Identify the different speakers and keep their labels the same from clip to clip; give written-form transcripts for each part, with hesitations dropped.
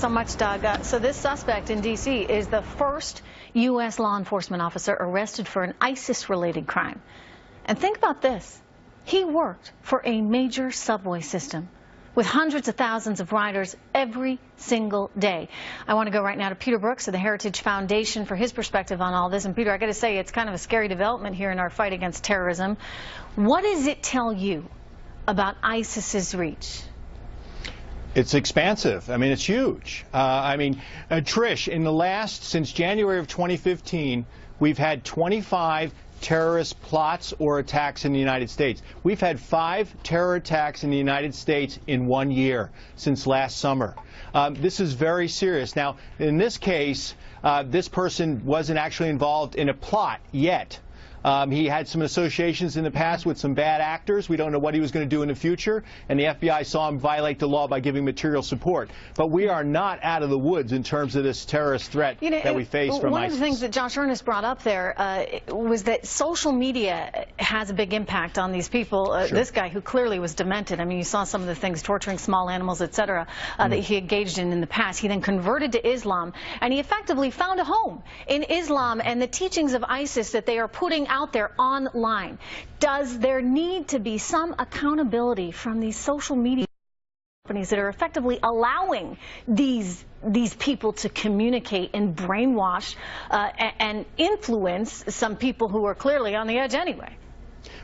Speaker 1: so much, Doug. So this suspect in D.C. is the first U.S. law enforcement officer arrested for an ISIS-related crime. And think about this. He worked for a major subway system with hundreds of thousands of riders every single day. I want to go right now to Peter Brookes of the Heritage Foundation for his perspective on all this. And Peter, I got to say, it's kind of a scary development here in our fight against terrorism. What does it tell you about ISIS's reach?
Speaker 2: It's expansive. I mean, it's huge. Trish, since January of 2015, we've had 25 terrorist plots or attacks in the United States. We've had 5 terror attacks in the United States in 1 year since last summer. This is very serious. Now, in this case, this person wasn't actually involved in a plot yet. He had some associations in the past with some bad actors. We don't know what he was going to do in the future, and the FBI saw him violate the law by giving material support. But we are not out of the woods in terms of this terrorist threat that we face from ISIS.
Speaker 1: One of the things that Josh Earnest brought up there was that social media has a big impact on these people.
Speaker 2: Sure.
Speaker 1: This guy who clearly was demented. I mean, you saw some of the things, torturing small animals, etc., that he engaged in the past. He then converted to Islam, and he effectively found a home in Islam and the teachings of ISIS that they are putting out there online. Does there need to be some accountability from these social media companies that are effectively allowing these people to communicate and brainwash and influence some people who are clearly on the edge anyway?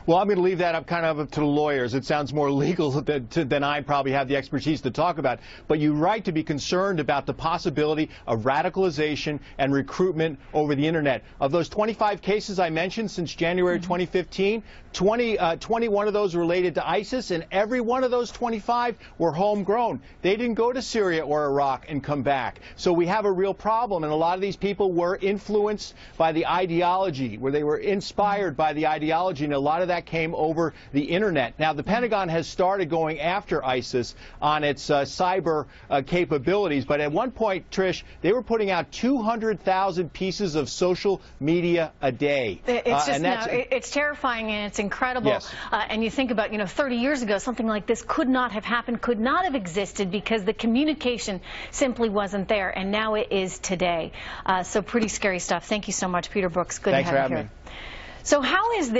Speaker 2: Well, I'm going to leave that up to the lawyers. It sounds more legal than I probably have the expertise to talk about. But you're right to be concerned about the possibility of radicalization and recruitment over the Internet. Of those 25 cases I mentioned since January 2015, 21 of those related to ISIS, and every one of those 25 were homegrown. They didn't go to Syria or Iraq and come back. So we have a real problem, and a lot of these people were influenced by the ideology, where they were inspired by the ideology, and a lot of that came over the Internet. Now, the Pentagon has started going after ISIS on its cyber capabilities, but at one point, Trish, they were putting out 200,000 pieces of social media a day.
Speaker 1: It's terrifying and it's incredible.
Speaker 2: Yes.
Speaker 1: And you think about, 30 years ago, something like this could not have happened, could not have existed because the communication simply wasn't there, and now it is today. So pretty scary stuff. Thank you so much, Peter Brookes. Good to have you here.
Speaker 2: Thanks for having me.
Speaker 1: So how is this